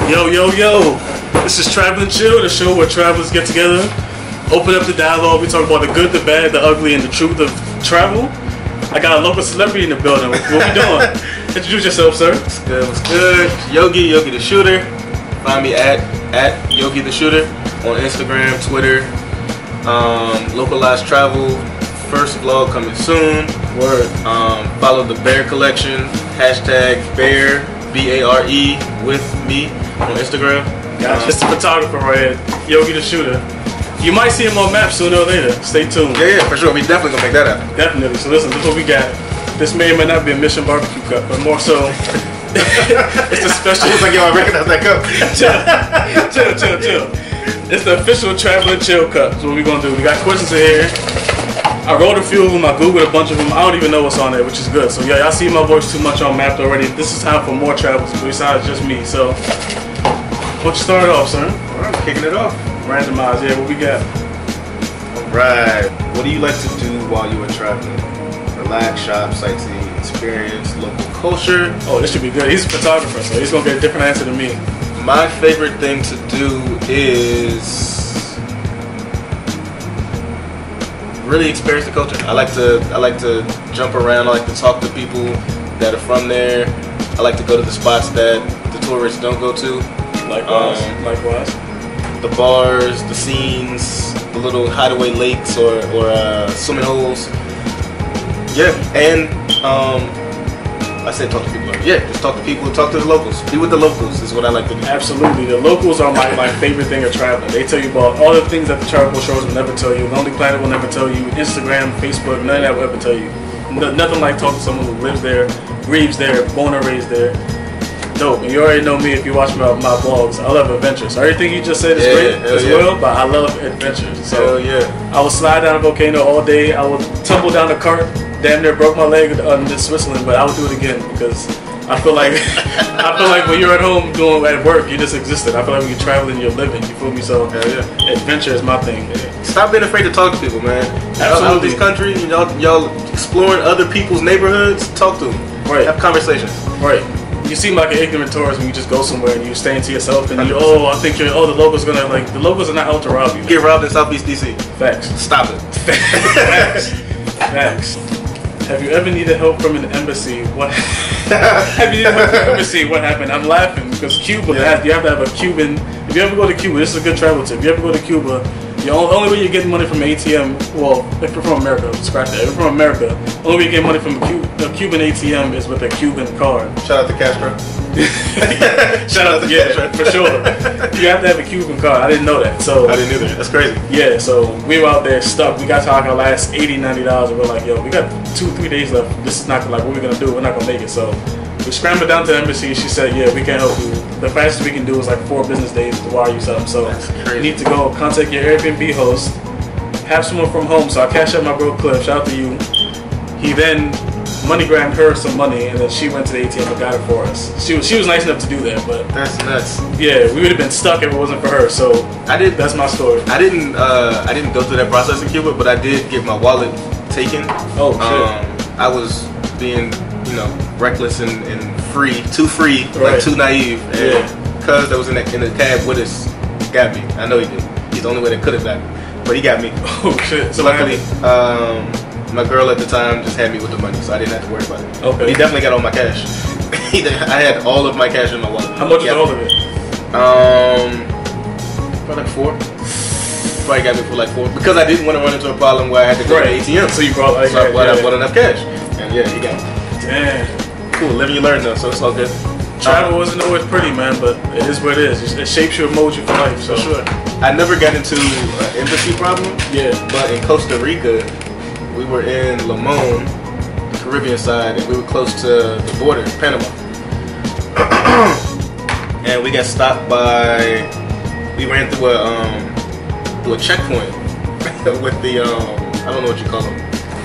Yo, yo, yo. This is Traveling Chill, the show where travelers get together, open up the dialogue. We talk about the good, the bad, the ugly, and the truth of travel. I got a local celebrity in the building. What we doing? Introduce yourself, sir. What's good? What's good? Yogi the Shooter. Find me at Yogi the Shooter on Instagram, Twitter. Localized travel. First vlog coming soon. Word. Follow the Bear Collection. Hashtag Bear BARE with me on Instagram. Gotcha. It's the photographer right here, Yogi the Shooter. You might see him on maps sooner or later. Stay tuned. Yeah, for sure. We definitely gonna make that happen. Definitely. So listen, this is what we got. This may or may not be a Mission Barbecue cup, but more so, it's a special. It's like, yo, I recognize that cup. chill. It's the official Traveling Chill cup. So what we gonna do? We got questions in here. I wrote a few of them. I googled a bunch of them. I don't even know what's on there, which is good. So yeah, y'all see my voice too much on Mapped already. This is time for more travels besides just me. So, why don't you start off, sir? All right, kicking it off. Randomize. Yeah, what we got? Right. What do you like to do while you are traveling? Relax, shop, sightsee, experience local culture. Oh, this should be good. He's a photographer, so he's gonna get a different answer than me. My favorite thing to do is really experience the culture. I like to jump around. I like to talk to people that are from there. I like to go to the spots that the tourists don't go to. Likewise. The bars, the scenes, the little hideaway lakes or swimming holes. Yeah, and I said talk to people. Yeah, just talk to people, talk to the locals. Be with the locals is what I like to do. Absolutely. The locals are my favorite thing of traveling. They tell you about all the things that the travel shows will never tell you. Lonely Planet will never tell you. Instagram, Facebook, none of that will ever tell you. Nothing like talking to someone who lives there, breathes there, born and raised there. Dope. And you already know me if you watch my vlogs. I love adventures. So everything you just said is great as well, but I love adventures. So I will slide down a volcano all day. I will tumble down a cart. Damn near broke my leg in Switzerland, but I would do it again because I feel like when you're at home doing at work, you just existed. I feel like when you're traveling, you're living. You feel me? So adventure is my thing. Yeah. Stop being afraid to talk to people, man. Absolutely. Out of these countries, y'all exploring other people's neighborhoods. Talk to them. Right. Have conversations. Right. You seem like an ignorant tourist when you just go somewhere and you staying to yourself and you, the locals gonna the locals are not out to rob you. Get robbed in Southeast DC. Facts. Stop it. Facts. Have you ever needed help from an embassy? What? Have you needed help from an embassy? What happened? I'm laughing because Cuba. You have to have a Cuban. If you ever go to Cuba, this is a good travel tip. If you ever go to Cuba, the only way you're getting money from an ATM, well, if you're from America, scratch that. If you're from America, the only way you get money from a Cuban ATM is with a Cuban card. Shout out to Castro. Shout out to Castro, for sure. You have to have a Cuban card. I didn't know that. So I didn't either. That's crazy. Yeah, so we were out there stuck. We got to our last $80, $90 and we're like, yo, we got 2-3 days left. This is not what we're gonna do. We're not gonna make it. So we scrambled down to the embassy. She said, yeah, we can't help you. The fastest we can do is like 4 business days to wire you something. So you need to go contact your Airbnb host, have someone from home. So I cashed out my bro Cliff. Shout out to you. He then MoneyGrammed her some money, and then she went to the ATM and got it for us. She was nice enough to do that, but that's nuts. Yeah, we would have been stuck if it wasn't for her. So that's my story. I didn't go through that process in Cuba, but I did get my wallet taken. Oh shit! I was being reckless and too free, right. Like too naive. And cuz that was in the cab with us got me. I know he did. He's the only way that could have got me, but he got me. Oh shit! So luckily, my girl at the time just had me with the money, so I didn't have to worry about it. Okay. He definitely got all my cash. I had all of my cash in my wallet. How much was all of it? Probably like 4. Probably got me for like 4 because I didn't want to run into a problem where I had to go to the ATM. So you brought I bought enough cash, and he got me. Damn. Cool. Live and you learn though, so it's all good. Travel wasn't always pretty, man, but it is what it is. It shapes you and molds you for life. So. For sure. I never got into an embassy problem. Yeah. But in Costa Rica, we were in Limon, the Caribbean side, and we were close to the border, Panama. And we got stopped by. We ran through a checkpoint with the I don't know what you call them,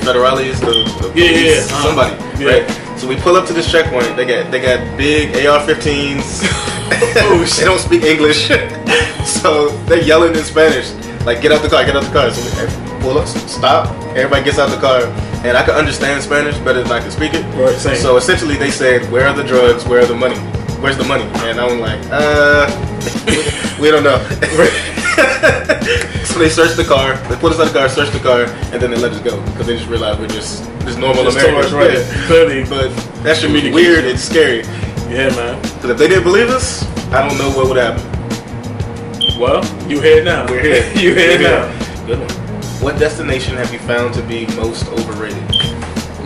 federales, the police, somebody, right? So we pull up to this checkpoint. They got big AR-15s. Oh shit! They don't speak English, so they're yelling in Spanish, like "Get out the car, get out the car." So we pull up, stop. Everybody gets out the car, and I could understand Spanish better than I could speak it. Right. Same. So essentially, they said, "Where are the drugs? Where are the money?" where's the money? And I'm like, we don't know. So they search the car, they put us in the car, search the car, and then they let us go because they just realized we're just normal Americans. Right? Yeah. Clearly, but that should be weird. It's scary. Yeah, man. Because if they didn't believe us, I don't know what would happen. Well, you here now. We're here. You here now. Good one. What destination have you found to be most overrated?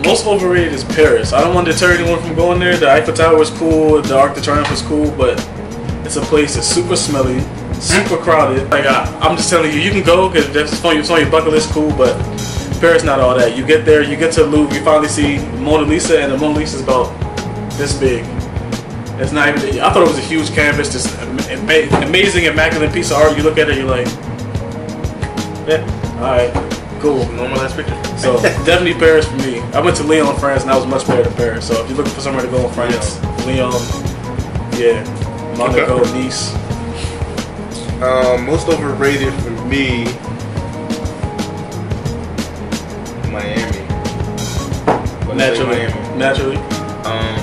Most overrated is Paris. I don't want to deter anyone from going there. The Eiffel Tower is cool. The Arc de Triomphe is cool, but it's a place that's super smelly, super crowded. Like I'm just telling you, you can go because it's on your bucket list, cool. But Paris, not all that. You get there, you get to the Louvre, you finally see Mona Lisa, and the Mona Lisa is about this big. It's not even. I thought it was a huge canvas, this amazing, immaculate piece of art. You look at it, you're like, yeah, all right, cool. Normal ass picture. So definitely Paris for me. I went to Lyon, France, and that was much better than Paris. So if you're looking for somewhere to go in France, Lyon, yeah, Monaco, Nice. Most overrated for me, Miami. Naturally.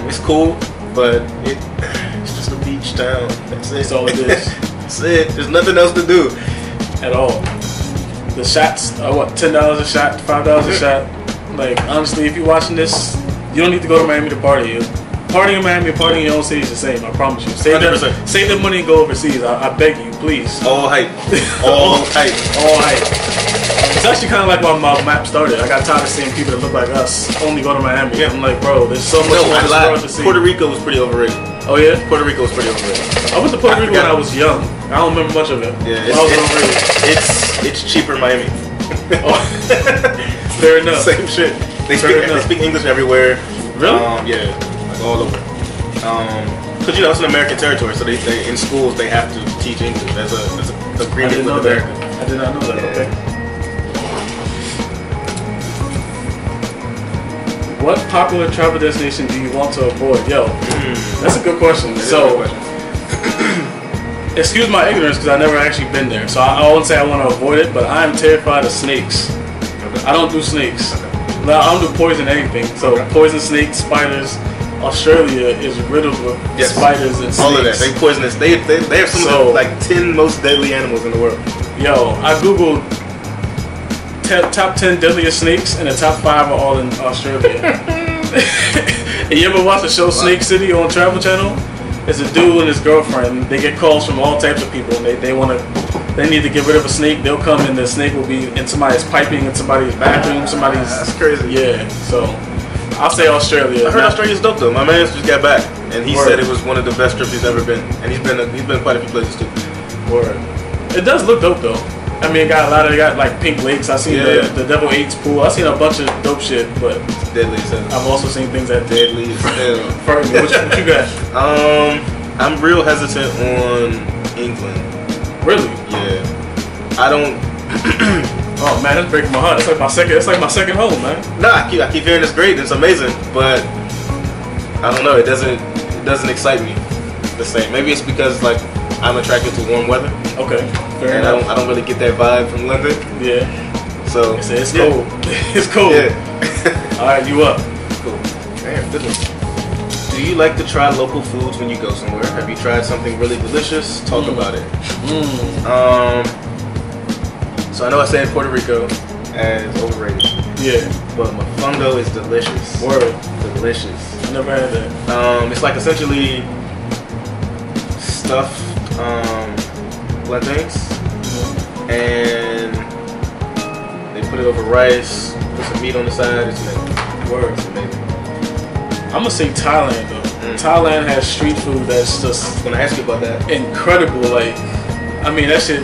It's cool, but it's just a beach town. That's it. That's all it is. That's it. There's nothing else to do at all. The shots are what, $10 a shot, $5 a shot. Like honestly, if you're watching this, you don't need to go to Miami to party. Partying in Miami, partying in your own city is the same. I promise you. Save that money and go overseas. I beg you, please. All hype. All hype. All hype. It's actually kind of like why my map started. I got tired of seeing people that look like us only go to Miami. Yeah. I'm like, bro, there's so much more in this world to see. Puerto Rico was pretty overrated. Oh yeah? Puerto Rico was pretty overrated. I went to Puerto Rico when I was young. I don't remember much of it. Yeah, it's cheaper Miami. Oh, fair enough. Same shit. They speak English everywhere. Really? Yeah, like all over. Because it's an American territory, so they in schools they have to teach English as a agreement with America. I did not know that. Yeah. Okay. What popular travel destination do you want to avoid? Yo, that's a good question. Excuse my ignorance because I've never actually been there. So I won't say I want to avoid it, but I am terrified of snakes. Okay. I don't do snakes. Okay. No, I don't do poison anything. So poison snakes, spiders. Australia is riddled with spiders and snakes. All of that. They poisonous. They have some of the, like 10 most deadly animals in the world. Yo, I googled top 10 deadliest snakes, and the top 5 are all in Australia. And you ever watch the show Snake City on Travel Channel? It's a dude and his girlfriend. They get calls from all types of people, and they need to get rid of a snake. They'll come, and the snake will be in somebody's piping, in somebody's bathroom, That's crazy. Yeah, so I'll say Australia. I heard Australia's dope though. My man just got back, and he said it was one of the best trips he's ever been, and he's been quite a few places too. Word. It does look dope though. I mean, it got like pink lakes. I seen the Devil Eats pool. I seen a bunch of dope shit, but deadly as hell. I've also seen things that deadly as hell. What you got? I'm real hesitant on England. Really? Yeah. I don't. Oh man, that's breaking my heart. It's like my second home, man. Nah, I keep hearing it's great. It's amazing, but I don't know. It doesn't excite me the same. Maybe it's because like I'm attracted to warm weather. Okay, fair and enough. I don't really get that vibe from London. Yeah. So it's cold. It's cold. Yeah. All right, you up? Cool. Damn, good one. Do you like to try local foods when you go somewhere? Have you tried something really delicious? Talk about it. So I know I said Puerto Rico as overrated. Yeah. But mofongo is delicious. Word. Delicious. I never had that. It's like essentially stuffed plantains, and they put it over rice, put some meat on the side. It's amazing. Word. It's amazing. I'm gonna say Thailand though. Thailand has street food that's just. I was gonna ask you about that. Incredible. Like, I mean, that shit.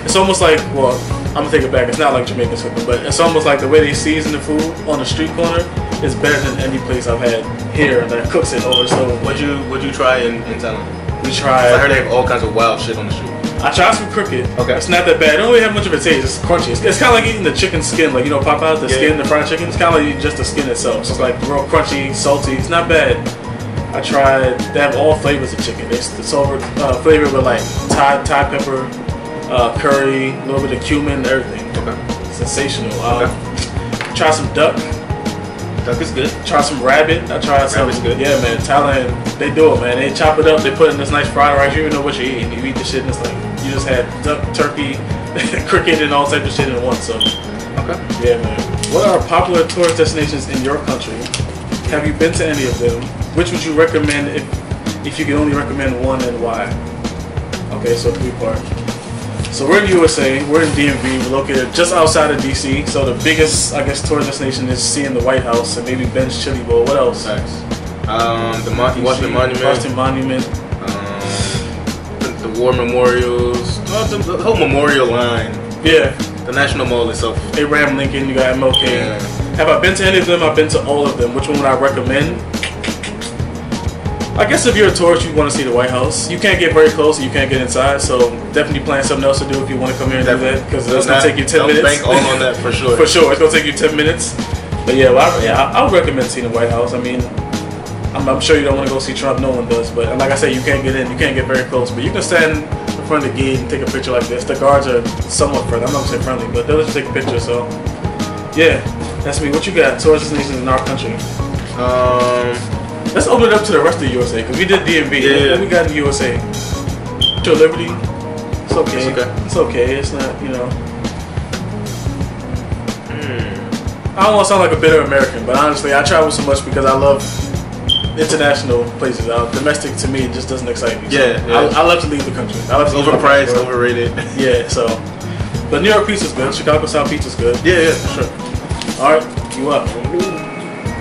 It's almost like, well, I'm gonna take it back. It's not like Jamaican cooking, but it's almost like the way they season the food on the street corner is better than any place I've had here that cooks it over. So what'd you try in Thailand? We tried. I heard they have all kinds of wild shit on the street. I tried some cricket. Okay. It's not that bad. It don't really have much of a taste. It's crunchy. It's kind of like eating the chicken skin, like, you know, pop out the skin, the fried chicken. It's kind of like just the skin itself. So it's like real crunchy, salty. It's not bad. I tried. They have all flavors of chicken. It's over flavored with like Thai pepper, curry, a little bit of cumin, everything. Okay. Sensational. Try some duck. Duck is good. Try some rabbit. I tried some. Rabbit's good. Yeah, man. Thailand, they do it, man. They chop it up. They put it in this nice fried rice. You don't even know what you're eating. You eat the shit and it's like you just had duck, turkey, cricket, and all types of shit in one. So, Okay. yeah, man. What are popular tourist destinations in your country? Have you been to any of them? Which would you recommend if you could only recommend one and why? Okay, so 3-part. So we're in USA, we're in DMV, we're located just outside of DC. So the biggest, I guess, tourist destination is seeing the White House and maybe Ben's Chili Bowl. What else? Nice. The Washington Monument. Washington Monument. The war memorials. The whole memorial line. Yeah. The National Mall itself. Abraham Lincoln, you got MLK. Yeah. Have I been to any of them? I've been to all of them. Which one would I recommend? I guess if you're a tourist, you want to see the White House. You can't get very close, you can't get inside, so definitely plan something else to do if you want to come here and do that, because it's going to take you 10 minutes. Bank all on that for sure. For sure, it's going to take you 10 minutes. But yeah, I would recommend seeing the White House. I mean, I'm sure you don't want to go see Trump, no one does, but like I said, you can't get in, you can't get very close, but you can stand in front of the gate and take a picture like this. The guards are somewhat friendly, I'm not going to say friendly, but they'll just take a picture, so yeah, that's me. What you got, tourist destinations in our country? Let's open it up to the rest of the USA, because we did DMV. Yeah. What we got in the USA? Joe Liberty. It's okay. It's okay. It's okay. It's not, you know. I don't want to sound like a bitter American, but honestly, I travel so much because I love international places. Domestic to me just doesn't excite me. So I love to leave the country. I love to Overpriced, overrated. Yeah, so. But New York pizza's good. Chicago South pizza's good. Yeah, for sure. Alright, you up.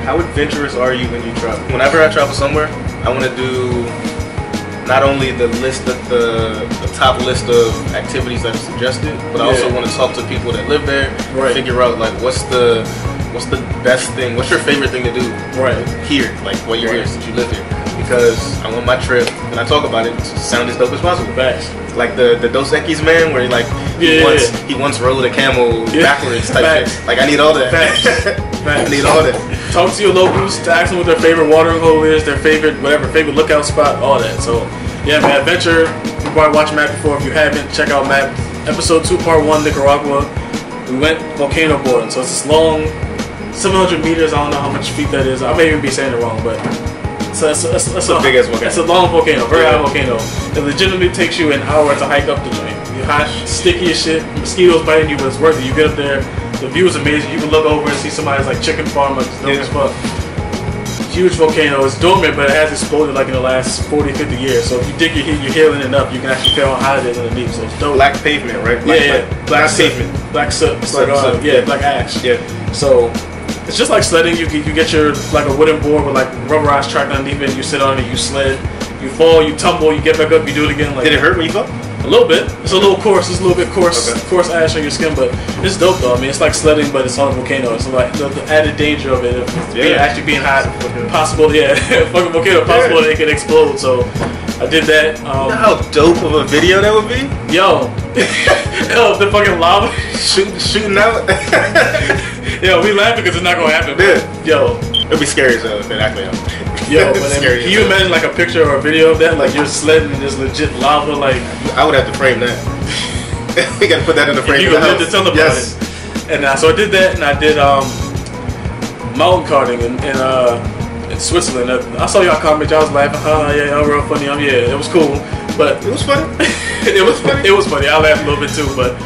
How adventurous are you when you travel? Whenever I travel somewhere, I want to do not only the top list of activities that are suggested, but I also want to talk to people that live there, figure out like what's the best thing, what's your favorite thing to do here, like what you're here since you live here. Because I want my trip, and I talk about it, to sound as dope as possible. Facts. Like the Dos Equis man, where he once rode a camel backwards type shit. Like I need all that. Facts. I need all that. Talk to your locals, ask them what their favorite watering hole is, their favorite favorite lookout spot, all that. So yeah, man, adventure. You probably watched Map before. If you haven't, check out Map. Episode 2, Part 1, Nicaragua. We went volcano boarding, so it's this long, 700 meters. I don't know how much feet that is. I may even be saying it wrong, but it's a big ass volcano. It's a long volcano, very high volcano. It legitimately takes you an hour to hike up the joint. You're hot, sticky as shit, mosquitoes biting you, but it's worth it. You get up there, the view is amazing. You can look over and see somebody's like chicken farm, like it's dope as fuck. Huge volcano. It's dormant, but it has exploded like in the last 40, 50 years. So if you dig your healing it up, you can actually feel how high it is underneath. So it's dope. Black pavement, right? Black pavement. Black soot. It's like black ash. Yeah. So it's just like sledding. You get your like a wooden board with like rubberized track underneath it. You sit on it. You sled. You fall. You tumble. You get back up. You do it again. Like, did it hurt when you fell? A little bit. It's a little coarse. It's a little bit coarse ash on your skin, but it's dope though. I mean, it's like sledding, but it's on a volcano. It's like the added danger of it of actually being hot. Possible, fucking volcano. Possible that it could explode. So I did that. You know how dope of a video that would be? Yo, the fucking lava shooting out. Yo, we laughing because it's not gonna happen. Yo, it'd be scary as hell if it actually happened. Yo, but can you imagine like a picture or a video of that? Like you're sledding and there's legit lava. Like I would have to frame that. We gotta put that in the frame. You have to tell about it. And so I did that, and I did mountain karting in Switzerland. I saw y'all comment. Y'all was laughing. Yeah, y'all real funny. It was cool, but it was funny. It was funny. I laughed a little bit too, but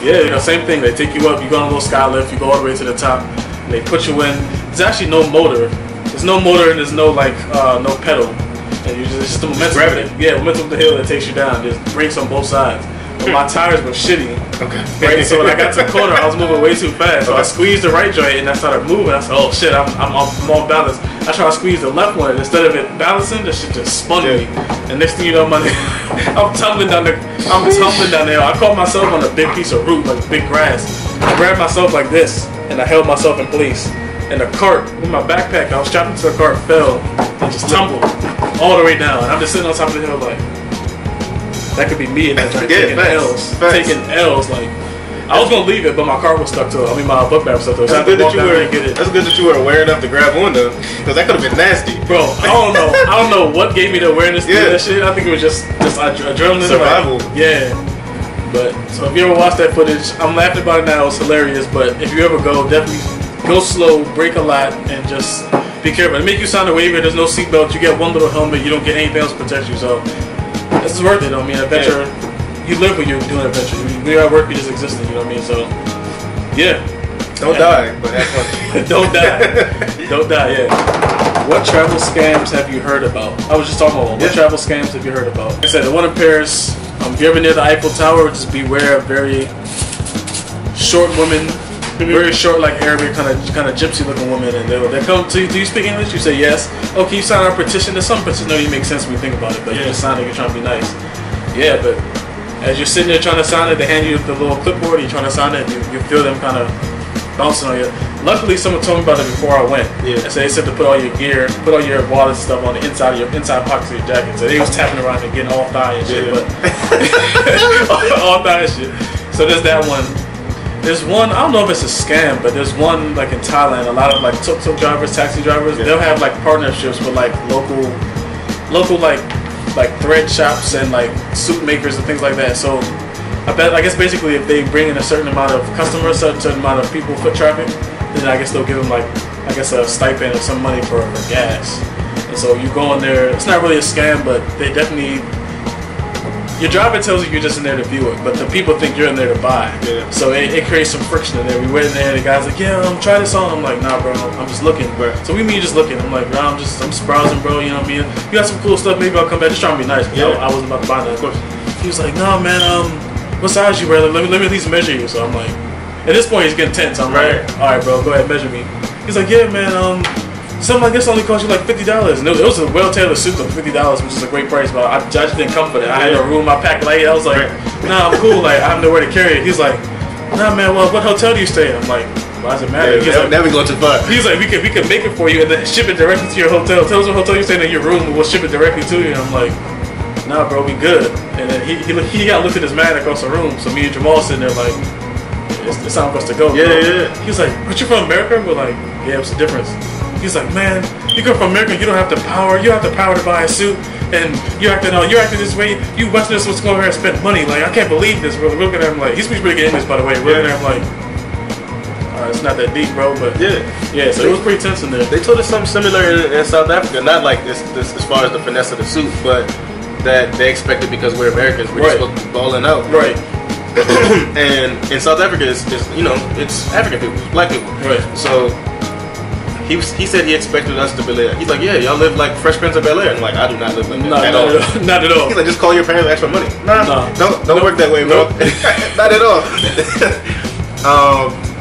yeah, same thing. They take you up. You go on a little sky lift. You go all the way to the top, and they put you in. There's actually no motor. There's no motor and there's no no pedal, and it's just the momentum. Gravity. Momentum of the hill that takes you down. Just brakes on both sides. But my tires were shitty. Okay. Right. So when I got to the corner, I was moving way too fast. So I squeezed the right joint and I started moving. I said, "Oh shit, I'm off balance." I tried to squeeze the left one, and instead of it balancing, the shit just spun me. And next thing you know, I'm tumbling down there. I caught myself on a big piece of root, like big grass. I grabbed myself like this, and I held myself in place. And the cart, with my backpack, I was strapped into the cart, fell, and just tumbled all the way down. And I'm just sitting on top of the hill like, that could be me in that joint, taking L's. Like, I was gonna leave it, but my car was stuck to it. I mean, my book bag was stuck to it. So that's good that you were aware enough to grab one though, because that could have been nasty. Bro, I don't know what gave me the awareness to do that shit. I think it was just adrenaline. Survival. Like, But, so if you ever watch that footage, I'm laughing about it now, it's hilarious, but if you ever go, definitely go slow, brake a lot, and just be careful. It make you sound a waiver. There's no seatbelt. You get one little helmet. You don't get anything else to protect you. So it's worth it. I mean, adventure. You live when you're doing adventure. When you're at work, you're just existing. You know what I mean? So yeah. Don't die, but have fun. Don't die. Don't die. Yeah. What travel scams have you heard about? I was just talking about one. What travel scams have you heard about? Like I said, the one in Paris. If you're ever near the Eiffel Tower, just beware of very short women. Very short, like Arabic, kind of gypsy looking woman, and they come to you. Do you speak English? You say yes. Oh, can you sign our petition? There's some petitions that make sense when you think about it, but you just sign it. You're trying to be nice. Yeah, but as you're sitting there trying to sign it, they hand you the little clipboard. You're trying to sign it. And you feel them kind of bouncing on you. Luckily, someone told me about it before I went. Yeah. So they said to put all your gear, put all your wallet stuff on the inside of your inside pockets of your jacket. So they was tapping around and getting all thigh and shit, but all thigh and shit. So there's that one. There's one, I don't know if it's a scam, but there's one like in Thailand, a lot of like tuk-tuk drivers, taxi drivers, they'll have like partnerships with like local like thread shops and like suit makers and things like that. So I guess basically if they bring in a certain amount of customers, a certain amount of people, foot traffic, then I guess they'll give them like, I guess a stipend or some money for gas. And so you go in there, it's not really a scam, but they definitely, your driver tells you you're just in there to view it, but the people think you're in there to buy. Yeah. So it creates some friction in there. We went in there, the guy's like, yeah, try this on. I'm like, nah, bro, I'm just looking. Right. So we mean you just looking. I'm like, nah, I'm just browsing, bro. You know what I mean? You got some cool stuff. Maybe I'll come back. Just trying to be nice. I wasn't about to buy that. Of course. He was like, nah, man, what size you wear? Let me at least measure you. So I'm like, at this point he's getting tense. I'm like, all right, bro, go ahead, measure me. He's like, yeah, man, something like this only cost you like $50. And it was a well-tailored suit for $50, which is a great price, but I just didn't come for that. I had a room, I packed light. I was like, nah, I'm cool. Like, I have nowhere to carry it. He's like, nah, man, well, what hotel do you stay in? I'm like, why does it matter? He's like, never go too far. He's like, we can make it for you and then ship it directly to your hotel. Tell us what hotel you're staying in your room, and we'll ship it directly to you. And I'm like, nah, bro, we good. And then he got looked at his man across the room. So me and Jamal sitting there like, it's time for us to go. Yeah. He was like, but you from America? We're like, yeah, what's the difference? He's like, man, you come from America, you don't have the power. You have the power to buy a suit, and you're acting this way. You Westerners supposed to go over here and spend money. Like, I can't believe this. We're looking at him like, he speaks pretty good English, by the way. We're looking at him like, it's not that deep, bro. But yeah. So it was pretty tense in there. They told us something similar in South Africa. Not like this as far as the finesse of the suit, but that they expected because we're Americans, we're just supposed to be balling out. Right. And in South Africa, it's African people, black people. Right. So he said he expected us to be like, he's like, yeah, y'all live like Fresh Prince of Bel-Air. And I'm like, I do not live like that at all. Not at all. He's like, just call your parents and ask for money. Don't work that way, bro. Not at all.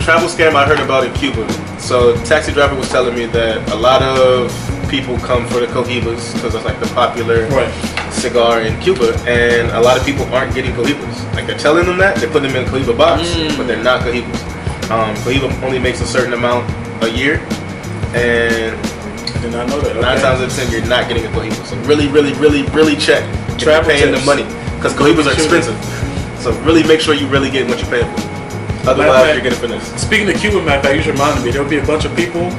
Travel scam I heard about in Cuba. So taxi driver was telling me that a lot of people come for the cohibas because it's like the popular cigar in Cuba, and a lot of people aren't getting cohibas. Like they're telling them that, they put them in a cohiba box, but they're not cohibas. Cohiba only makes a certain amount a year, and I did not know that. 9 times out of 10 you're not getting a cohiba. So really check if you're paying the money, because cohibas are expensive. So really make sure you really get what you're paying for. Otherwise you're getting finesse. Speaking of Cuba, Matt, you just reminded me, there'll be a bunch of people.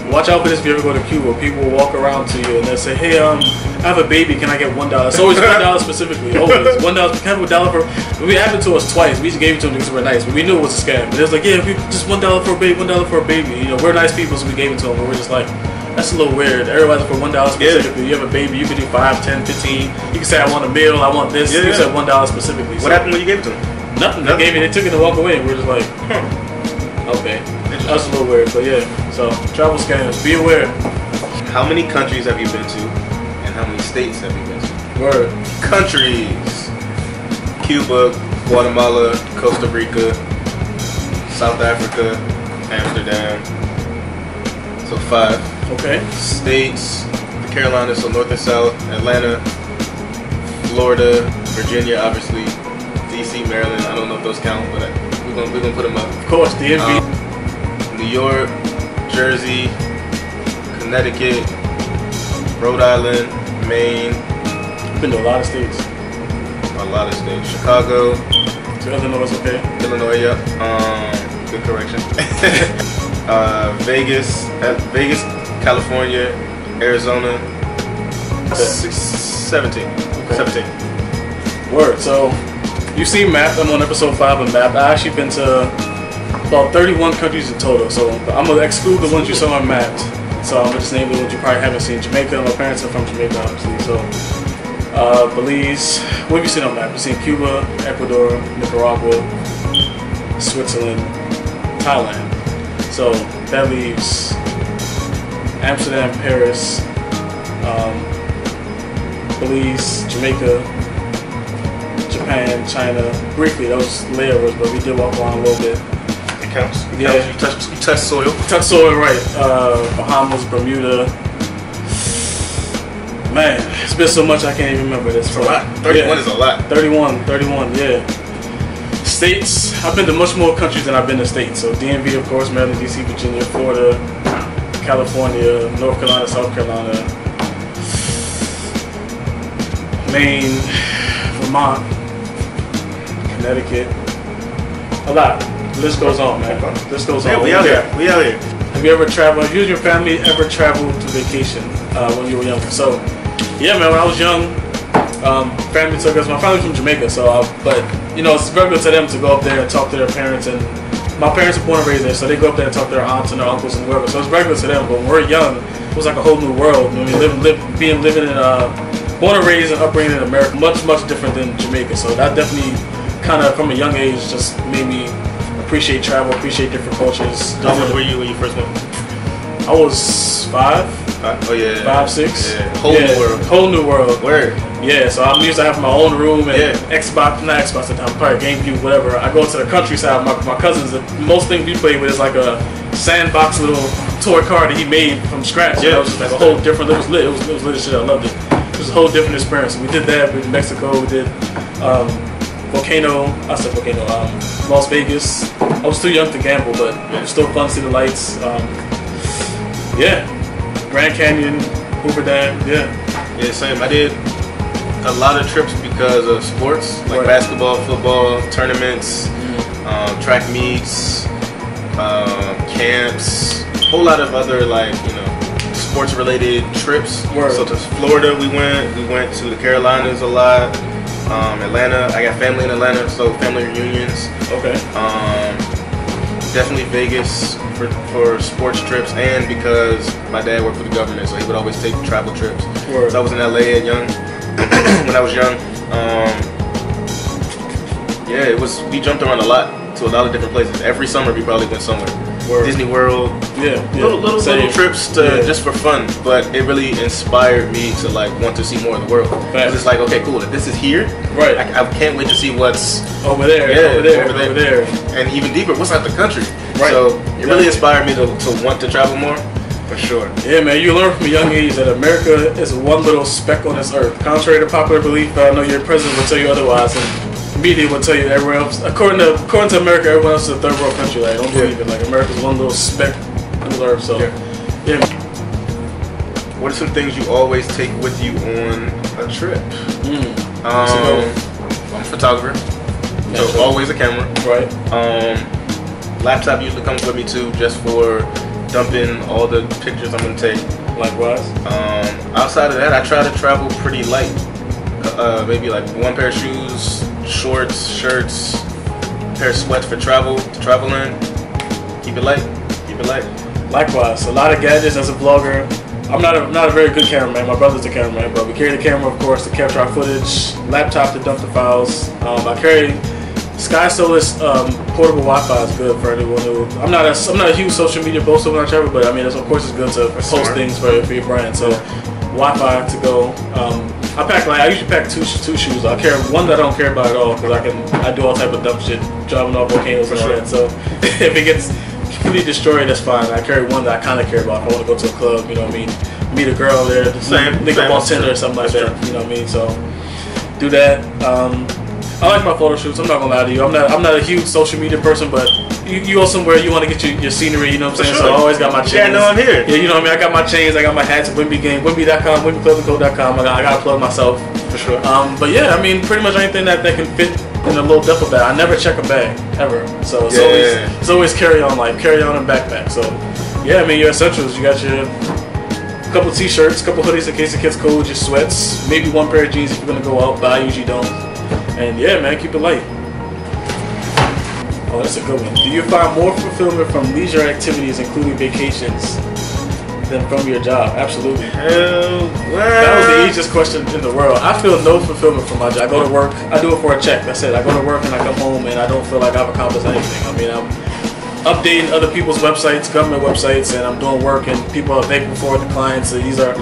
Watch out for this if you ever go to Cuba. People will walk around to you and they'll say, hey, I have a baby, can I get $1? It's always $1 specifically. Always. $1. Can I have $1 for... It happened to us twice. We just gave it to them because we're nice, but we knew it was a scam. But it was like, yeah, just $1 for a baby, $1 for a baby. You know, we're nice people, so we gave it to them, but we're just like, that's a little weird. Everybody's for $1 specifically. You have a baby, you can do 5, 10, 15. You can say, I want a meal, I want this. You said $1 specifically. What happened when you gave it to them? Nothing. They took it and walked away, and we're just like, okay. That's a little weird, but yeah. So, travel scams, be aware. How many countries have you been to, and how many states have you been to? Word. Countries: Cuba, Guatemala, Costa Rica, South Africa, Amsterdam. So 5. Okay. States: the Carolinas, so North and South, Atlanta, Florida, Virginia, obviously, DC, Maryland. I don't know if those count, but we're gonna put them up. Of course, DMV. New York, Jersey, Connecticut, Rhode Island, Maine. Been to a lot of states. A lot of states. Chicago. So Illinois, okay. Illinois, yep. Good correction. Vegas, California, Arizona. 17. Okay. 17. Word. So you see Map. I'm on episode 5 of Map. I actually been to about 31 countries in total. So I'm gonna exclude the ones you saw on maps. So I'm gonna just name the ones you probably haven't seen. Jamaica. My parents are from Jamaica, obviously. So Belize. What have you seen on map? You've seen Cuba, Ecuador, Nicaragua, Switzerland, Thailand. So that leaves Amsterdam, Paris, Belize, Jamaica, Japan, China. Briefly, those layovers, but we did walk around a little bit. It counts. Yeah. You touch soil. Touch soil, right. Bahamas, Bermuda. Man, it's been so much I can't even remember this. It's a lot. 31 is a lot. 31, yeah. States, I've been to much more countries than I've been to states. So DMV, of course, Maryland, DC, Virginia, Florida, California, North Carolina, South Carolina, Maine, Vermont, Connecticut. A lot. The list goes on, man. The list goes on. Yeah, we out here. We out here. Have you ever traveled? Have you and your family ever traveled to vacation when you were younger? So, yeah, man. When I was young, family took us. My family's from Jamaica, so but you know, it's regular to them to go up there and talk to their parents. And my parents are born and raised there, so they go up there and talk to their aunts and their uncles and whoever. So it's regular to them. But when we're young, it was like a whole new world. I mean, living in born and raised and upbringing in America, much different than Jamaica. So that definitely kind of from a young age just made me appreciate travel, appreciate different cultures. How old were you when you first went? I was 5. Oh yeah. 5, 6. Yeah. New world. Whole new world. Word. Yeah, so I'm used to having my own room and Xbox, not Xbox at the time, probably GameCube, whatever. I go to the countryside. My cousins, most things we play with is like a sandbox little toy car that he made from scratch. Yeah, it was just like a whole different. It was lit. It was lit as shit. I loved it. It was a whole different experience. We did that with Mexico. We did Las Vegas. I was too young to gamble, but it was still fun to see the lights. Grand Canyon, Hoover Dam, Yeah, same. I did a lot of trips because of sports, like basketball, football, tournaments, track meets, camps, a whole lot of other sports-related trips. So to Florida we went to the Carolinas a lot, Atlanta. I got family in Atlanta, so family reunions. Okay. Definitely Vegas for sports trips, and because my dad worked for the government, so he would always take travel trips. So I was in LA when I was young. We jumped around a lot to a lot of different places. Every summer we probably went somewhere. Disney World. Little trips just for fun, but it really inspired me to want to see more of the world. Because it's like, okay, cool, if this is here, right? I can't wait to see what's over there, over there, and even deeper, what's out the country. Right. So it really inspired me to want to travel more, for sure. Yeah, man, you learn from a young age that America is one little speck on this earth. Contrary to popular belief, but I know your president will tell you otherwise, and media will tell you everywhere else. According to America, everyone else is a third world country. Don't believe it. America's one little speck on the earth. So, yeah. What are some things you always take with you on a trip? I'm a photographer, so always a camera. Right. Laptop usually comes with me too, just for dumping all the pictures I'm gonna take. Likewise. Outside of that, I try to travel pretty light. Maybe one pair of shoes, shorts, shirts, pair of sweats for travel in. Keep it light. Likewise, a lot of gadgets as a vlogger. I'm not a very good cameraman. My brother's the cameraman, but we carry the camera, of course, to capture our footage. Laptop to dump the files. I carry Sky Solis portable Wi-Fi is good for anyone who. I'm not a huge social media poster when I travel, but I mean, of course, it's good to post things for your brand. So, Wi-Fi to go. I usually pack two shoes. I carry one that I don't care about at all because I do all type of dumb shit, driving off volcanoes and all that. So if it gets completely destroyed, that's fine. I carry one that I kind of care about. If I want to go to a club, you know what I mean, meet a girl there, link up on Tinder or something like that. You know what I mean? So do that. I like my photo shoots. I'm not gonna lie to you. I'm not a huge social media person, but you go somewhere, you want to get your scenery. You know what I'm saying? So I always got my chains. Yeah, no, I'm here. Yeah, you know what I mean. I got my chains. I got my hats. Wimby game, Wimby.com, WimbyClothingCo.com. I gotta plug myself for sure. But yeah, I mean, pretty much anything that can fit in a little duffel bag. I never check a bag ever. So it's always carry on and backpack. So yeah, I mean, your essentials. You got your couple t-shirts, couple hoodies in case it gets cold, your sweats, maybe one pair of jeans if you're gonna go out, but I usually don't. And yeah, man, keep it light. Oh, that's a good one. Do you find more fulfillment from leisure activities, including vacations, than from your job? Absolutely. That was the easiest question in the world. I feel no fulfillment from my job. I go to work, I do it for a check. That's it. I go to work and I come home and I don't feel like I've accomplished anything. I mean, I'm updating other people's websites, government websites, and I'm doing work and people are thankful for it, the clients. So these are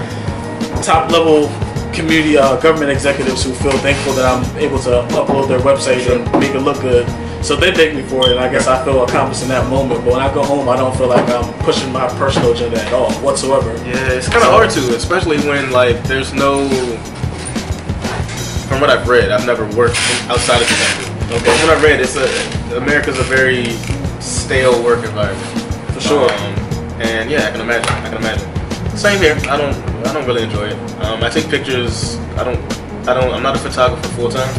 top level community government executives who feel thankful that I'm able to upload their website and make it look good. So they thank me for it, and I guess I feel accomplished in that moment. But when I go home, I don't feel like I'm pushing my personal agenda at all whatsoever. Yeah, it's kind of hard to, especially when like there's no. From what I've read, I've never worked outside of the country. Okay. From what I've read, America's a very stale work environment. For sure. And yeah, I can imagine. Same here. I don't really enjoy it. I take pictures. I'm not a photographer full time.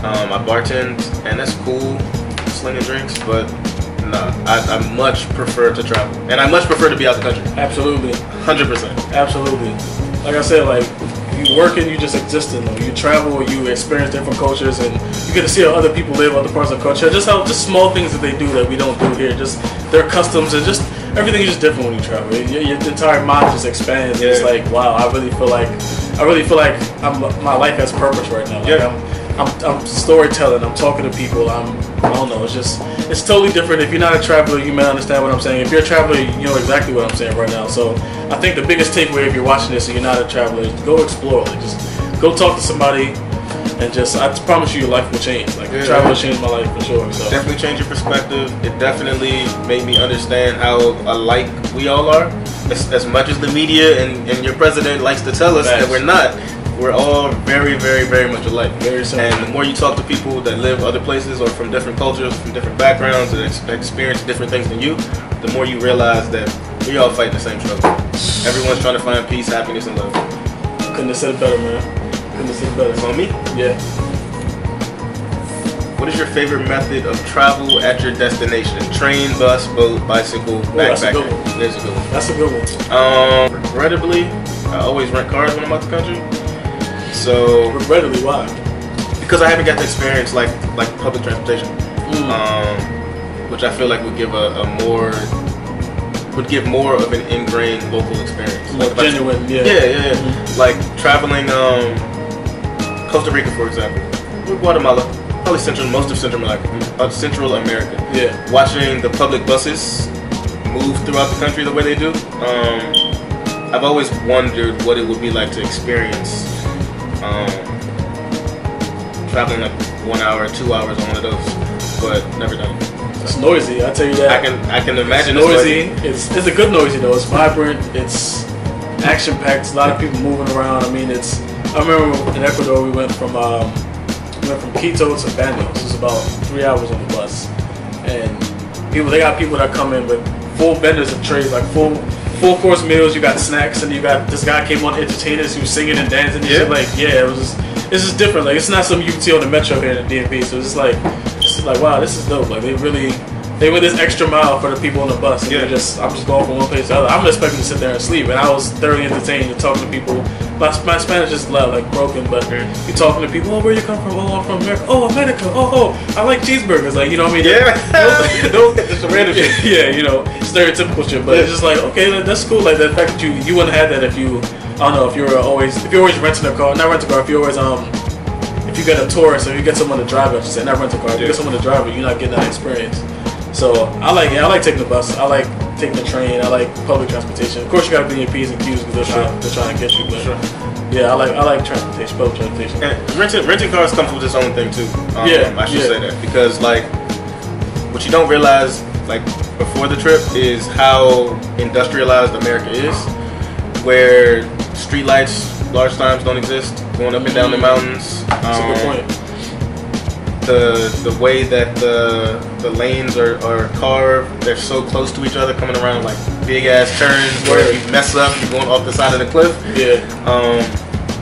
I bartend, and that's cool, slinging drinks. But no, I much prefer to travel, and I much prefer to be out the country. Absolutely. 100%. Absolutely. Like I said, like you work and you just exist in them. You travel, you experience different cultures, and you get to see how other people live, other parts of the culture. Just small things that they do that we don't do here. Just their customs and just. Everything is just different when you travel. Your entire mind just expands. Yeah. It's like, wow, I really feel like my life has purpose right now. Like I'm storytelling. I'm talking to people. I don't know. It's totally different. If you're not a traveler, you may understand what I'm saying. If you're a traveler, you know exactly what I'm saying right now. So I think the biggest takeaway if you're watching this and you're not a traveler is go explore. Like just go talk to somebody. And I promise you, your life will change. Like travel changed my life for sure. So definitely changed your perspective. It definitely made me understand how alike we all are. As much as the media and your president likes to tell us that we're not, we're all very, very, very much alike. Very simple. And the more you talk to people that live other places or from different cultures, from different backgrounds, and experience different things than you, the more you realize that we all fight the same struggle. Everyone's trying to find peace, happiness, and love. Couldn't have said it better, man. It's on me? Yeah. What is your favorite method of travel at your destination? Train, bus, boat, bicycle, backpacker? There's a good one. That's a good one. Regrettably, I always rent cars when I'm out the country. So regrettably, why? Because I haven't got to experience like public transportation, which I feel like would give more of an ingrained local experience. Like genuine, yeah. Yeah. Mm-hmm. Like traveling. Costa Rica, for example, or Guatemala, probably most of Central America. Yeah. Watching the public buses move throughout the country the way they do, I've always wondered what it would be like to experience traveling like 1 hour, 2 hours on one of those, but never done it. It's noisy, I tell you that. I can imagine. It's noisy. It's a good noisy though. It's vibrant. It's action packed. A lot of people moving around. I mean, I remember in Ecuador we went from Quito to Banos. It was about 3 hours on the bus, and they got people that come in with full vendors of trays, like full course meals. You got snacks, and you got this guy came on entertainers who was singing and dancing. It's just different. Like it's not some you see on the metro here in the DMV. So it's just like wow, this is dope. Like they went this extra mile for the people on the bus. And I'm just going from one place to the other. I'm expecting to sit there and sleep, and I was thoroughly entertained and talking to people. My Spanish is loud, like broken, but you talking to people. Oh, where you come from? Oh, I'm from America. Oh, America. Oh, I like cheeseburgers. Like, you know what I mean? Yeah. It's a random shit. Yeah, stereotypical shit. But it's just like, okay, that's cool. Like the fact that you wouldn't have that if you're always renting a car, not rent a car. If you're always if you get a tourist or you get someone to drive it, I should say, not rent a car. If you get someone to drive it, you're not getting that experience. So I like taking the bus. I like taking the train. I like public transportation. Of course, you gotta be in your P's and Q's because they're trying to get you. But yeah, I like transportation, public transportation. And renting cars comes with its own thing too. I should say that because like what you don't realize like before the trip is how industrialized America is, where street lights large times don't exist, going up and down the mountains. That's a good point. The way that the lanes are carved, they're so close to each other, coming around like big ass turns where if you mess up, you're going off the side of the cliff. Yeah.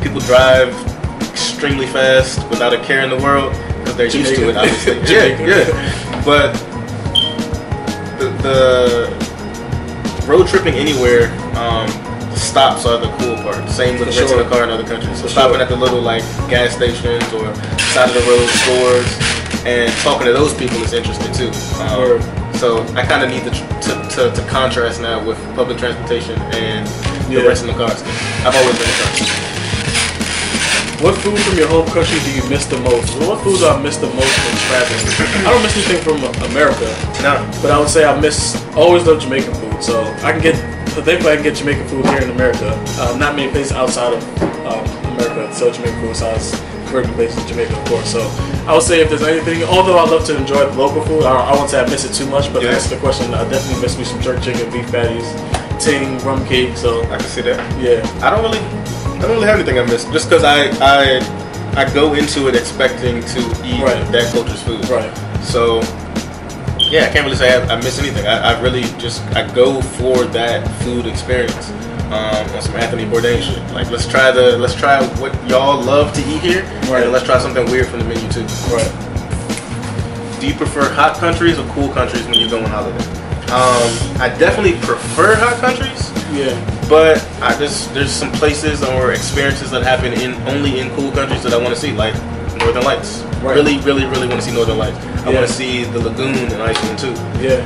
People drive extremely fast without a care in the world because they're used to it, obviously. yeah. But the road tripping anywhere, stops are the cool part. Same with renting a car in other countries. So stopping at the little like gas stations or side of the road stores, and talking to those people is interesting too. So I kind of need to contrast now with public transportation and the rest of the cars. I've always been a car. What food from your home country do you miss the most? What food do I miss the most when traveling? I don't miss anything from America. No. But I would say always love Jamaican food. So thankfully I can get Jamaican food here in America. Not many places outside of America sell Jamaican food, so I was working places in Jamaica, of course. So I would say if there's anything, although I love to enjoy the local food, I won't say I miss it too much, but to answer the question, I definitely miss me some jerk chicken, beef patties, ting, rum cake. So I can see that. Yeah. I don't really have anything I miss, just because I go into it expecting to eat that culture's food. Right. So yeah, I can't really say I miss anything. I really I go for that food experience. On some Anthony Bourdain shit. Like let's try what y'all love to eat here, and let's try something weird from the menu too. Right. Do you prefer hot countries or cool countries when you go on holiday? I definitely prefer hot countries. Yeah. But there's some places or experiences that happen only in cool countries that I want to see, like Northern Lights. Right. Really, really, really want to see Northern Lights. I want to see the lagoon in Iceland too. Yeah.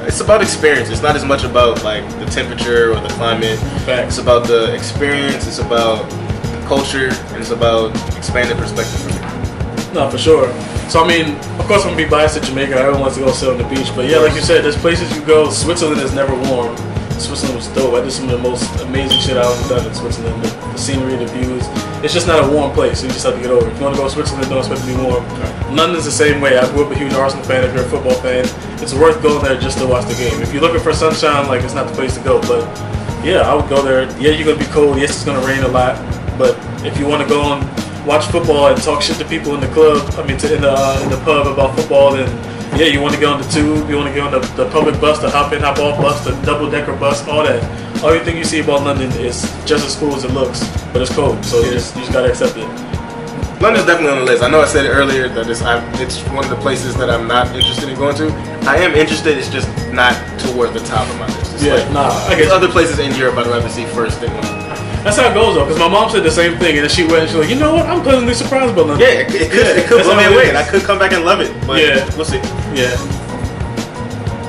It's about experience. It's not as much about like the temperature or the climate. Facts. It's about the experience. It's about the culture, and it's about expanded perspective for me. No, for sure. So I mean, of course I'm gonna be biased to Jamaica. Everyone wants to go sit on the beach, but yeah, like you said, there's places you go. Switzerland is never warm. Switzerland was dope. I did some of the most amazing shit I've ever done in Switzerland. The scenery, the views. It's just not a warm place, so you just have to get over it. If you want to go to Switzerland, don't expect to be warm. London's the same way. I grew up a huge Arsenal fan. If you're a football fan, it's worth going there just to watch the game. If you're looking for sunshine, like it's not the place to go. But yeah, I would go there. Yeah, you're gonna be cold. Yes, it's gonna rain a lot. But if you want to go and watch football and talk shit to people in the club, in the pub about football, then yeah, you want to get on the tube, you want to get on the public bus, the hop in, hop off bus, the double-decker bus, all that. Everything you see about London is just as cool as it looks, but it's cold, so you just gotta accept it. London's definitely on the list. I know I said it earlier that it's one of the places that I'm not interested in going to. I am interested, it's just not towards the top of my list. I guess other places in Europe I'd rather see first than London. That's how it goes though, because my mom said the same thing, and then she went and she's like, you know what, I'm pleasantly surprised by London. Yeah, it could blow me away, and I could come back and love it, but we'll see. Yeah.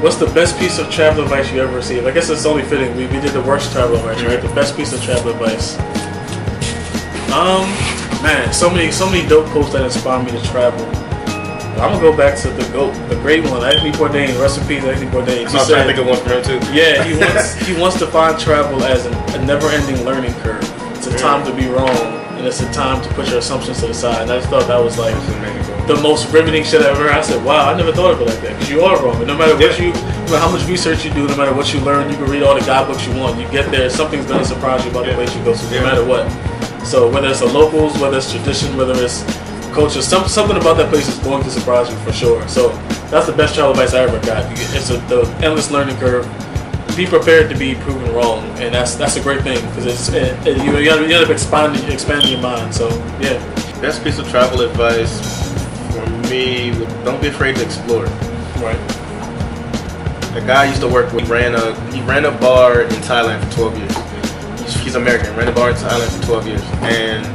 What's the best piece of travel advice you ever received? I guess it's only fitting. We did the worst travel advice, right? The best piece of travel advice. Man, so many dope quotes that inspire me to travel. I'm gonna go back to the GOAT, the great one, Anthony Bourdain. Rest in peace, Anthony Bourdain. I'm trying to think of one from him too. Yeah, he wants to find travel as a never-ending learning curve. It's a time to be wrong, and it's a time to put your assumptions to the side. And I just thought that was like the most riveting shit I ever heard. I said, wow, I never thought of it like that. Because you are wrong. And no matter no matter how much research you do, no matter what you learn, you can read all the guidebooks you want. You get there, something's gonna surprise you about the place you go to, no matter what. So whether it's the locals, whether it's tradition, whether it's culture, something about that place is going to surprise you for sure. So that's the best travel advice I ever got. It's the endless learning curve. Be prepared to be proven wrong, and that's a great thing because you end up expanding your mind. So yeah. Best piece of travel advice for me: don't be afraid to explore. Right. The guy I used to work with, he ran a bar in Thailand for 12 years. He's American. Ran a bar in Thailand for 12 years, and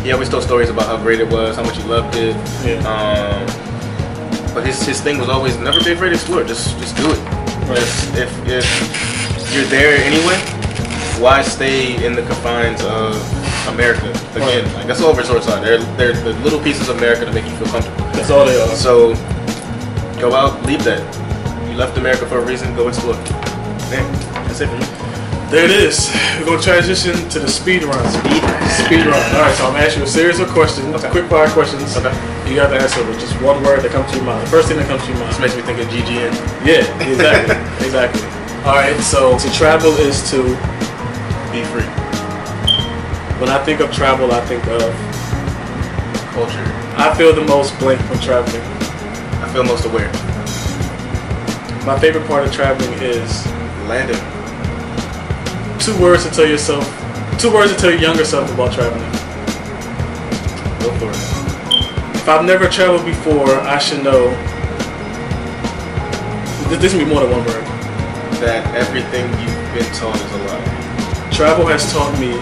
he always told stories about how great it was, how much he loved it. Yeah. But his thing was always never be afraid to explore. Just do it. Right. If you're there anyway, why stay in the confines of America again? Like that's all resorts are. They're the little pieces of America to make you feel comfortable. That's all they are. So go out, leave that. You left America for a reason. Go explore. Man, that's it for me. There it is. We're going to transition to the speed run. Speed run. All right, so I'm going to ask you a series of questions, quick fire questions. Okay. You got to answer with just one word that comes to your mind. The first thing that comes to your mind. This makes me think of GGN. Yeah, exactly. Exactly. All right, so to travel is to be free. When I think of travel, I think of culture. I feel the most blank when traveling. I feel most aware. My favorite part of traveling is landing. 2 words to tell your younger self about traveling. Go for it. If I've never traveled before, I should know. This can be more than one word. That everything you've been taught is a lie. Travel has taught me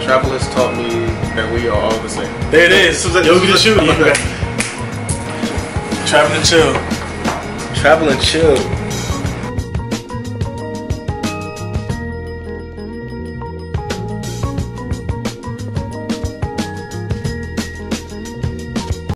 Travel has taught me that we are all the same. There it is. Yogi the shooter. Travel and chill. Travel and chill.